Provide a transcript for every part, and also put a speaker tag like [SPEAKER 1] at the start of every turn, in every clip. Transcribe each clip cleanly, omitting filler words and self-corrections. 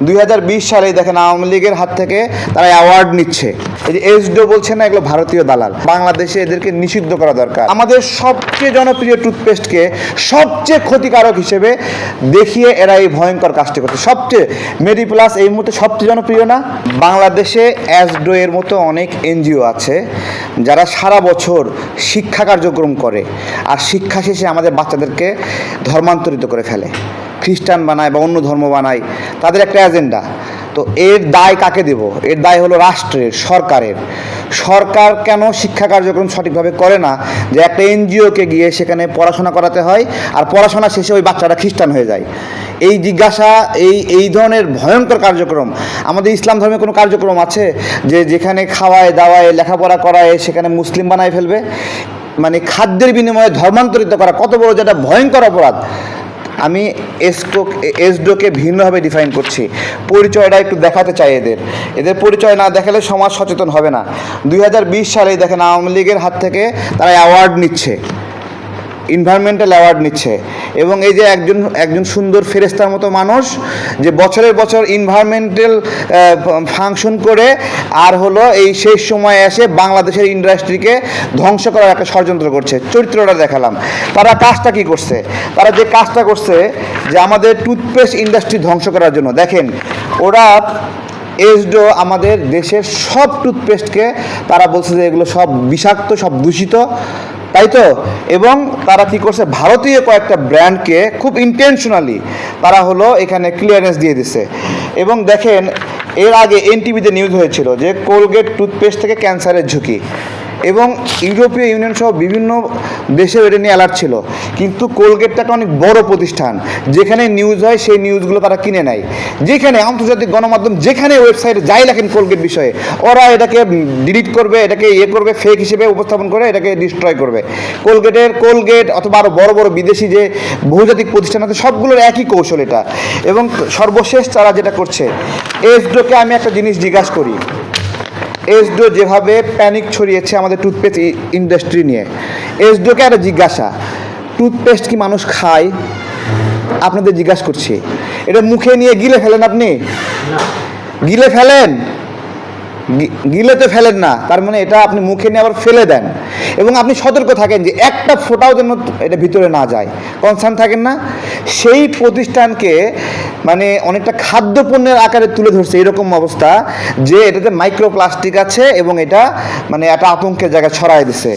[SPEAKER 1] 2020 সালে দেখেন আওয়ামী লীগের হাত থেকে তারা অ্যাওয়ার্ড নিচ্ছে। এই যে এসডো বলছে না, এগুলো ভারতীয় দালাল। বাংলাদেশে এদেরকে নিষিদ্ধ করা দরকার। আমাদের সবচেয়ে জনপ্রিয় টুথপেস্টকে সবচেয়ে ক্ষতিকারক হিসেবে দেখিয়ে এরা এই ভয়ঙ্কর কাজটি করছে। সবচেয়ে মেডিপ্লাস এই মুহূর্তে সবচেয়ে জনপ্রিয় না। বাংলাদেশে এসডো এর মতো অনেক এনজিও আছে যারা সারা বছর শিক্ষা কার্যক্রম করে, আর শিক্ষা শেষে আমাদের বাচ্চাদেরকে ধর্মান্তরিত করে ফেলে, খ্রিস্টান বানায় বা অন্য ধর্ম বানায়। তাদের একটা এজেন্ডা। তো এর দায় কাকে দেব? এর দায় হলো রাষ্ট্রের, সরকারের। সরকার কেন শিক্ষা কার্যক্রম সঠিকভাবে করে না যে একটা এনজিওকে গিয়ে সেখানে পড়াশোনা করাতে হয়, আর পড়াশোনা শেষে ওই বাচ্চাটা খ্রিস্টান হয়ে যায়? এই জিজ্ঞাসা, এই ধরনের ভয়ঙ্কর কার্যক্রম আমাদের ইসলাম ধর্মে কোনো কার্যক্রম আছে যে যেখানে খাওয়ায় দাওয়ায় লেখাপড়া করায় সেখানে মুসলিম বানায় ফেলবে? মানে খাদ্যের বিনিময়ে ধর্মান্তরিত করা কত বড় যেটা ভয়ঙ্কর অপরাধ। আমি এসডোকে ভিন্নভাবে ডিফাইন করছি। পরিচয়টা একটু দেখাতে চাই এদের পরিচয় না দেখালে সমাজ সচেতন হবে না। 2020 সালে দেখেন আওয়ামী লীগের হাত থেকে তারা অ্যাওয়ার্ড নিচ্ছে, এনভায়রনমেন্টাল অ্যাওয়ার্ড নিচ্ছে। এবং এই যে একজন সুন্দর ফেরেস্তার মতো মানুষ যে বছরের বছর এনভায়রনমেন্টাল ফাংশন করে, আর হলো এই শেষ সময় এসে বাংলাদেশের ইন্ডাস্ট্রিকে ধ্বংস করার একটা ষড়যন্ত্র করছে। চরিত্রটা দেখালাম। তারা কাজটা কি করছে? তারা যে কাজটা করছে যে আমাদের টুথপেস্ট ইন্ডাস্ট্রি ধ্বংস করার জন্য। দেখেন, ওরা এসডো আমাদের দেশের সব টুথপেস্টকে তারা বলছে যে এগুলো সব বিষাক্ত, সব দূষিত, তাই তো? এবং তারা কি করছে, ভারতীয় কয়েকটা ব্র্যান্ডকে খুব ইন্টেনশনালি তারা হলো এখানে ক্লিয়ারেন্স দিয়ে দিছে। এবং দেখেন, এর আগে এনটিভিতে নিউজ হয়েছিল যে কোলগেট টুথপেস্ট থেকে ক্যান্সারের ঝুঁকি, এবং ইউরোপীয় ইউনিয়ন সহ বিভিন্ন দেশেও এটা নিয়ে অ্যালার্ট ছিল। কিন্তু কোলগেটটা একটা অনেক বড় প্রতিষ্ঠান, যেখানে নিউজ হয় সেই নিউজগুলো তারা কিনে নেয়। যেখানে আন্তর্জাতিক গণমাধ্যম যেখানে ওয়েবসাইটে যাই লেখেন কোলগেট বিষয়ে, ওরা এটাকে ডিলিট করবে, এটাকে করবে, ফেক হিসেবে উপস্থাপন করে এটাকে ডিস্ট্রয় করবে। কোলগেট অথবা আরও বড় বড় বিদেশি যে বহুজাতিক প্রতিষ্ঠান আছে, সবগুলোর একই কৌশল এটা। এবং সর্বশেষ তারা যেটা করছে, এসডোকে আমি একটা জিনিস জিজ্ঞাসা করি। এসডো যেভাবে প্যানিক ছড়িয়েছে আমাদের টুথপেস্ট ইন্ডাস্ট্রি নিয়ে, এসডোকে একটা জিজ্ঞাসা, টুথপেস্ট কি মানুষ খায়? আপনাদের জিজ্ঞাসা করছি। এটা মুখে নিয়ে গিলে ফেলেন আপনি? গিলে ফেলেন? গিলে তো ফেলেন না, তার মানে এটা আপনি মুখে নিয়ে আবার ফেলে দেন। এবং আপনি সতর্ক থাকেন যে একটা ফোঁটাও যেন এটা ভিতরে না যায়, কনসার্ন থাকেন না? সেই প্রতিষ্ঠানকে মানে অনেকটা খাদ্যপণ্যের আকারে তুলে ধরছে এরকম অবস্থা যে এটাতে মাইক্রোপ্লাস্টিক আছে, এবং এটা মানে একটা আতঙ্কের জায়গায় ছড়াই দিছে।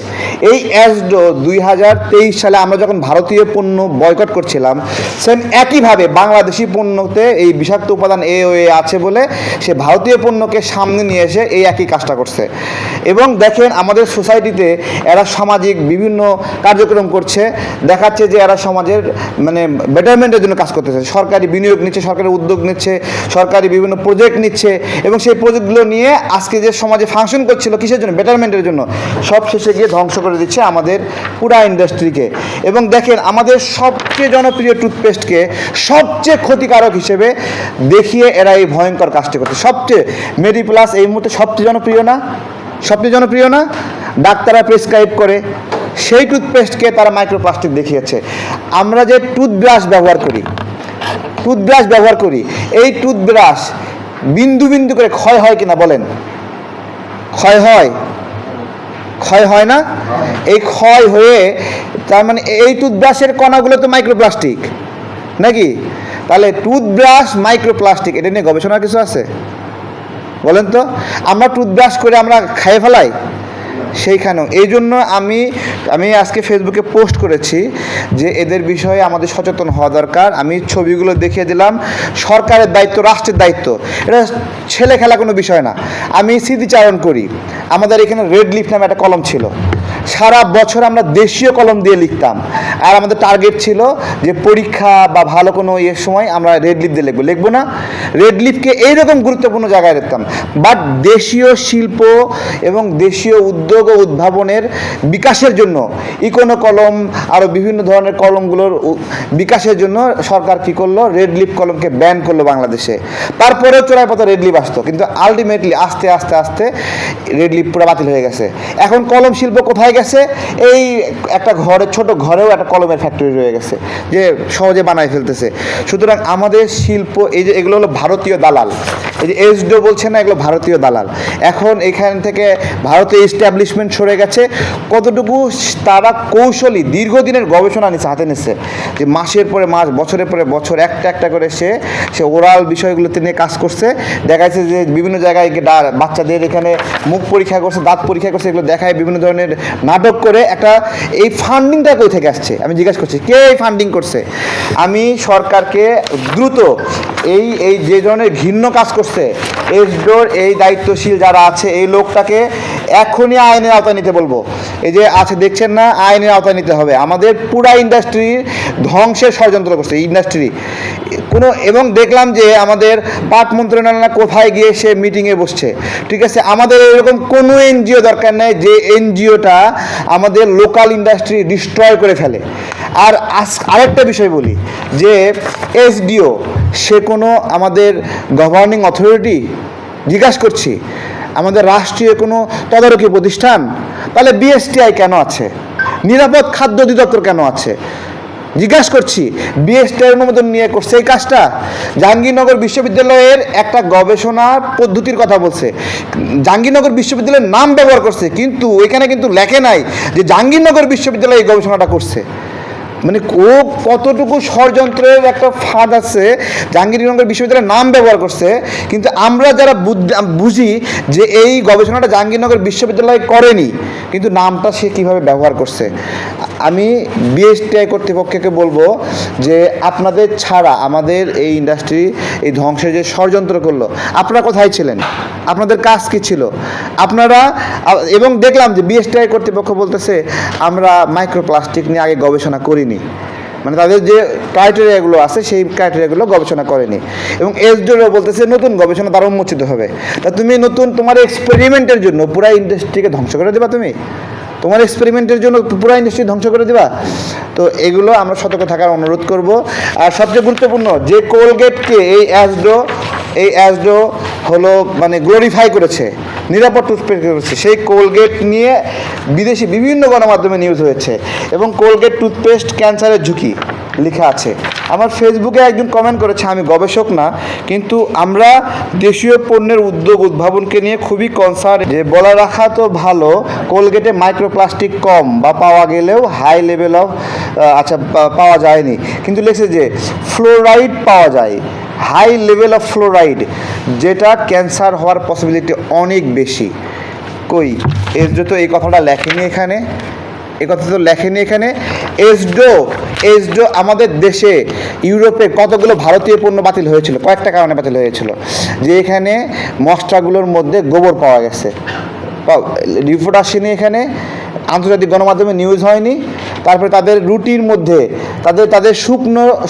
[SPEAKER 1] এই এসডো 2023 সালে আমরা যখন ভারতীয় পণ্য বয়কট করছিলাম, সেম একইভাবে বাংলাদেশি পণ্যতে এই বিষাক্ত উপাদান এ আছে বলে সে ভারতীয় পণ্যকে সামনে নিয়ে এসে এই একই কাজটা করছে। এবং দেখেন, আমাদের সোসাইটিতে এরা সামাজিক বিভিন্ন কার্যক্রম করছে, দেখাচ্ছে যে এরা সমাজের মানে বেটারমেন্টের জন্য কাজ করতেছে, সরকারি বিনিয়োগ নিচ্ছে, সরকারি উদ্যোগ নিচ্ছে, সরকারি বিভিন্ন প্রজেক্ট নিচ্ছে, এবং সেই প্রজেক্টগুলো নিয়ে আজকে যে সমাজে ফাংশন করছিল কিসের জন্য? বেটারমেন্টের জন্য, সব শেষে গিয়ে ধ্বংস করে দিচ্ছে আমাদের পুরা ইন্ডাস্ট্রিকে। এবং দেখেন, আমাদের সবচেয়ে জনপ্রিয় টুথপেস্টকে সবচেয়ে ক্ষতিকারক হিসেবে দেখিয়ে এরা এই ভয়ঙ্কর কাজটি করছে। সবচেয়ে মেডিপ্লাস এই মুহূর্তে সবচেয়ে জনপ্রিয় না? সবচেয়ে জনপ্রিয় না? ডাক্তাররা প্রেসক্রাইব করে সেই টুথপেস্টকে তারা মাইক্রোপ্লাস্টিক দেখিয়েছে। আমরা যে টুথব্রাশ ব্যবহার করি, এই টুথব্রাশ বিন্দু বিন্দু করে ক্ষয় হয় কিনা বলেন? ক্ষয় হয় না? এই ক্ষয় হয়ে, তার মানে এই টুথব্রাশের কণাগুলো তো মাইক্রোপ্লাস্টিক নাকি? তাহলে টুথব্রাশ মাইক্রোপ্লাস্টিক, এটা নিয়ে গবেষণার কিছু আছে? বলেন তো। আমরা টুথব্রাশ করে আমরা খেয়ে ফেলাই সেইখানেও। এই জন্য আমি আজকে ফেসবুকে পোস্ট করেছি যে এদের বিষয়ে আমাদের সচেতন হওয়া দরকার। আমি ছবিগুলো দেখিয়ে দিলাম। সরকারের দায়িত্ব, রাষ্ট্রের দায়িত্ব, এটা ছেলে খেলা কোনো বিষয় না। আমি স্মৃতিচারণ করি, আমাদের এখানে রেড লিফ নামে একটা কলম ছিল। সারা বছর আমরা দেশীয় কলম দিয়ে লিখতাম, আর আমাদের টার্গেট ছিল যে পরীক্ষা বা ভালো কোনো ইয়ের সময় আমরা রেড লিফ দিয়ে লিখবো না। রেড লিফকে এইরকম গুরুত্বপূর্ণ জায়গায় রাখতাম। বাট দেশীয় শিল্প এবং দেশীয় উদ্যোগ ও উদ্ভাবনের বিকাশের জন্য ইকোনো কলম, আরও বিভিন্ন ধরনের কলমগুলোর বিকাশের জন্য সরকার কী করলো? রেড লিফ কলমকে ব্যান করলো বাংলাদেশে। তারপরেও চোরাই পথে রেড লিফ আসতো, কিন্তু আলটিমেটলি আস্তে আস্তে রেড লিফ পুরো বাতিল হয়ে গেছে। এখন কলম শিল্প কোথায় কোথায় গেছে? এই একটা ঘরে, ছোট ঘরেও একটা কলমের ফ্যাক্টরি রয়ে গেছে, যে সহজে বানায় ফেলতেছে। সুতরাং আমাদের শিল্প, এই যে এগুলো হলো ভারতীয় দালাল, এই যে এসডো বলছে না, এগুলো ভারতীয় দালাল। এখন এখান থেকে ভারতীয় এস্টাবলিশমেন্ট সরে গেছে। কতটুকু তারা কৌশলী দীর্ঘদিনের গবেষণা নিচ্ছে, হাতে নিচ্ছে, যে মাসের পরে মাস, বছরের পরে বছর একটা একটা করে সে ওরাল বিষয়গুলোতে নিয়ে কাজ করছে। দেখা যাচ্ছে যে বিভিন্ন জায়গায় বাচ্চাদের এখানে মুখ পরীক্ষা করছে, দাঁত পরীক্ষা করছে, এগুলো দেখায় বিভিন্ন ধরনের নাটক করে। একটা এই ফান্ডিংটা কই থেকে আসছে আমি জিজ্ঞাসা করছি, কে এই ফান্ডিং করছে? আমি সরকারকে দ্রুত এই এই যে ধরনের ঘৃণ্য কাজ করছে এসডোর এই দায়িত্বশীল যারা আছে, এই লোকটাকে এখনই আইনের আওতায় নিতে বলবো। এই যে আছে দেখছেন না, আইনের আওতায় নিতে হবে। আমাদের পুরা ইন্ডাস্ট্রির ধ্বংসের ষড়যন্ত্র করছে ইন্ডাস্ট্রি কোনো। এবং দেখলাম যে আমাদের পাট মন্ত্রণালয় কোথায় গিয়ে সে মিটিংয়ে বসছে। ঠিক আছে, আমাদের এরকম কোনো এনজিও দরকার নেই যে এনজিওটা আমাদের লোকাল ইন্ডাস্ট্রি ডিস্ট্রয় করে ফেলে। আর আরেকটা বিষয় বলি, যে এসডিও সে কোনো আমাদের গভর্নিং অথরিটি? জিজ্ঞাসা করছি, আমাদের রাষ্ট্রীয় কোনো তদারকি প্রতিষ্ঠান? তাহলে বিএসটিআই কেন আছে? নিরাপদ খাদ্য অধিদপ্তর কেন আছে? জিজ্ঞাসা করছি, বিএসটিআই অনুমোদন নিয়ে করছে এই কাজটা? জাহাঙ্গীরনগর বিশ্ববিদ্যালয়ের একটা গবেষণা পদ্ধতির কথা বলছে, জাহাঙ্গীরনগর বিশ্ববিদ্যালয়ের নাম ব্যবহার করছে, কিন্তু ওইখানে কিন্তু লেখে নাই যে জাহাঙ্গীরনগর বিশ্ববিদ্যালয় এই গবেষণাটা করছে। মানে কতটুকু ষড়যন্ত্রের একটা ফাঁদ আছে। জাহাঙ্গীরনগর বিশ্ববিদ্যালয়ের নাম ব্যবহার করছে, কিন্তু আমরা যারা বুঝি যে এই গবেষণাটা জাহাঙ্গীরনগর বিশ্ববিদ্যালয় করেনি, কিন্তু নামটা সে কীভাবে ব্যবহার করছে। আমি বিএসটিআই কর্তৃপক্ষকে বলবো যে আপনাদের ছাড়া আমাদের এই ইন্ডাস্ট্রি এই ধ্বংসের যে ষড়যন্ত্র করলো, আপনারা কোথায় ছিলেন? আপনাদের কাজ কী ছিল আপনারা? এবং দেখলাম যে বিএসটিআই কর্তৃপক্ষ বলতেছে আমরা মাইক্রোপ্লাস্টিক নিয়ে আগে গবেষণা করিনি, মানে তাদের যে ক্রাইটেরিয়াগুলো আছে সেই ক্রাইটেরিয়াগুলো গবেষণা করেনি। এবং এসডিও বলতেছে নতুন গবেষণা তারা উন্মোচিত হবে। তা তুমি নতুন তোমার এক্সপেরিমেন্টের জন্য পুরো ইন্ডাস্ট্রিকে ধ্বংস করে দেবা? তুমি তোমার এক্সপেরিমেন্টের জন্য পুরো ইন্ডাস্ট্রি ধ্বংস করে দিবা? তো এগুলো আমরা সতর্ক থাকার অনুরোধ করব। আর সবচেয়ে গুরুত্বপূর্ণ, যে কোলগেটকে এই অ্যাসডো হলো মানে গ্লোরিফাই করেছে, নিরাপদ টুথপেস্ট করেছে, সেই কোলগেট নিয়ে বিদেশি বিভিন্ন গণমাধ্যমে নিউজ হয়েছে। এবং কোলগেট টুথপেস্ট ক্যান্সারের ঝুঁকি লেখা আছে। আমার ফেসবুকে একজন কমেন্ট করেছে, আমি গবেষক না, কিন্তু আমরা দেশীয় পণ্যের উদ্ভাবনকে নিয়ে খুবই কনসার্ন। যে বলা রাখা তো ভালো, কোলগেটে মাইক্রোপ্লাস্টিক কম বা পাওয়া গেলেও হাই লেভেল অফ পাওয়া যায়নি, কিন্তু লেখছে যে ফ্লোরাইড পাওয়া যায়, হাই লেভেল অফ ফ্লোরাইড, যেটা ক্যান্সার হওয়ার পসিবিলিটি অনেক বেশি। কই এসডো তো এই কথাটা লেখেনি এখানে, এ কথা তো লেখেনি এখানে। এসডো আমাদের দেশে, ইউরোপে কতগুলো ভারতীয় পণ্য বাতিল হয়েছিল, কয়েকটা কারণে বাতিল হয়েছিল। যে এখানে মশলাগুলোর মধ্যে গোবর পাওয়া গেছে, রিপোর্ট আসেনি এখানে, আন্তর্জাতিক গণমাধ্যমে নিউজ হয়নি। তারপরে তাদের রুটির মধ্যে তাদের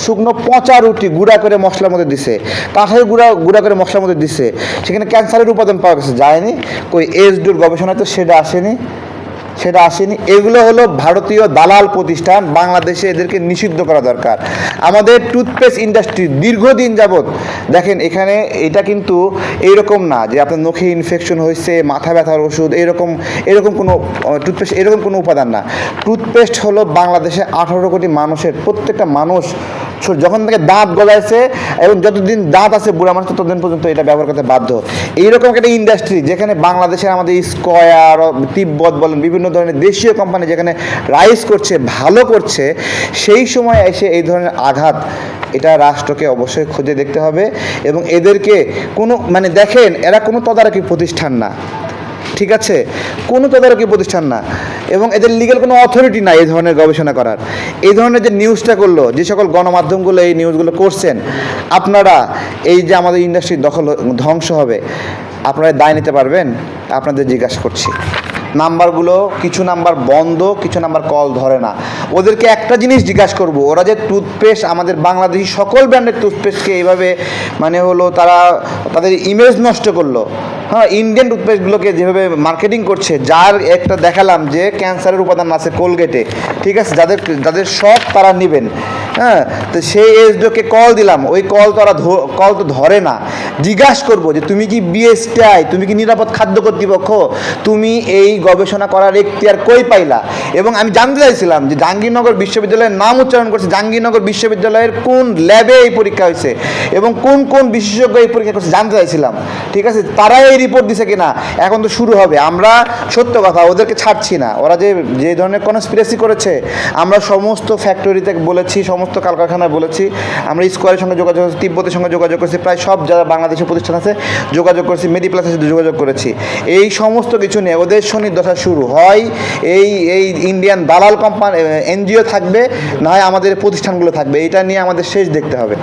[SPEAKER 1] শুকনো পচা রুটি গুঁড়া করে মশলার মধ্যে দিছে, কাঠের গুঁড়া করে মশলার মধ্যে দিছে, সেখানে ক্যান্সারের উপাদান পাওয়া গেছে, যায়নি। কই এসডোর গবেষণায় তো সেটা আসেনি। এগুলো হলো ভারতীয় দালাল প্রতিষ্ঠান, বাংলাদেশে এদেরকে নিষিদ্ধ করা দরকার। আমাদের টুথপেস্ট ইন্ডাস্ট্রি দীর্ঘদিন যাবৎ, দেখেন এখানে এটা কিন্তু এইরকম না যে আপনার নখে ইনফেকশন হয়েছে, মাথা ব্যথার ওষুধ, এরকম কোনো টুথপেস্ট, এরকম কোনো উপাদান না। টুথপেস্ট হলো বাংলাদেশে 18 কোটি মানুষের, প্রত্যেকটা মানুষ যখন থেকে দাঁত গজাইছে এবং যতদিন দাঁত আছে বুড়া মানুষ ততদিন পর্যন্ত এটা ব্যবহার করতে বাধ্য। এইরকম একটা ইন্ডাস্ট্রি যেখানে বাংলাদেশের আমাদের স্কয়ার, তিব্বত বলেন, বিভিন্ন ধরনের দেশীয় কোম্পানি যেখানে রাইজ করছে, ভালো করছে, সেই সময় এসে এই ধরনের আঘাত, এটা রাষ্ট্রকে অবশ্যই খুঁজে দেখতে হবে। এবং এদেরকে কোনো দেখেন এরা কোনো তদারকি প্রতিষ্ঠান না, ঠিক আছে, কোনো তদারকি প্রতিষ্ঠান না, এবং এদের লিগ্যাল কোনো অথরিটি নাই এই ধরনের গবেষণা করার। এই ধরনের যে নিউজটা করলো, যে সকল গণমাধ্যমগুলো এই নিউজগুলো করছেন, আপনারা এই যে আমাদের ইন্ডাস্ট্রি ধ্বংস হবে, আপনারা দায় নিতে পারবেন? আপনাদের জিজ্ঞাসা করছি। নাম্বারগুলো, কিছু নাম্বার বন্ধ, কিছু নাম্বার কল ধরে না। ওদেরকে একটা জিনিস জিজ্ঞাসা করব, ওরা যে টুথপেস্ট, আমাদের বাংলাদেশি সকল ব্র্যান্ডের টুথপেস্টকে এইভাবে তারা তাদের ইমেজ নষ্ট করলো, হ্যাঁ, ইন্ডিয়ান টুথপেস্টগুলোকে যেভাবে মার্কেটিং করছে, যার একটা দেখালাম যে ক্যান্সারের উপাদান আছে কোলগেটে, ঠিক আছে, যাদের যাদের শখ তারা নেবেন। হ্যাঁ, তো সেই এসডোকে কল দিলাম, ওই কল কল তো ধরে না। জিজ্ঞাসা করবো যে তুমি কি বিএসটিআই, তুমি কি নিরাপদ খাদ্য কর্তৃপক্ষ, তুমি এই গবেষণা করার এখতিয়ার কই পাইলা? এবং আমি জানতে চাইছিলাম যে জাহাঙ্গীরনগর বিশ্ববিদ্যালয়ের নাম উচ্চারণ করছে, জাহাঙ্গীরনগর বিশ্ববিদ্যালয়ের কোন ল্যাবে এই পরীক্ষা হয়েছে এবং কোন কোন বিশেষজ্ঞ এই পরীক্ষা করছে জানতে চাইছিলাম, ঠিক আছে। তারাই এই রিপোর্ট দিছে কিনা এখন তো শুরু হবে। আমরা সত্য কথা, ওদেরকে ছাড়ছি না। ওরা যে ধরনের কনস্পিরেসি করেছে, আমরা সমস্ত ফ্যাক্টরিতে বলেছি, সমস্ত কলকারখানায় বলেছি, আমরা স্কোয়ারের সঙ্গে যোগাযোগ করেছি, তিব্বতের সঙ্গে যোগাযোগ করেছি, প্রায় সব যারা বাংলাদেশের প্রতিষ্ঠান আছে যোগাযোগ করেছি, মেডিপ্লাসের সাথে যোগাযোগ করেছি। এই সমস্ত কিছু নিয়ে ওদের শনির দশা শুরু হয়। এই ইন্ডিয়ান দালাল কোম্পানি এনজিও থাকবে, না হয় আমাদের প্রতিষ্ঠানগুলো থাকবে। এটা নিয়ে আমাদের শেষ দেখতে হবে।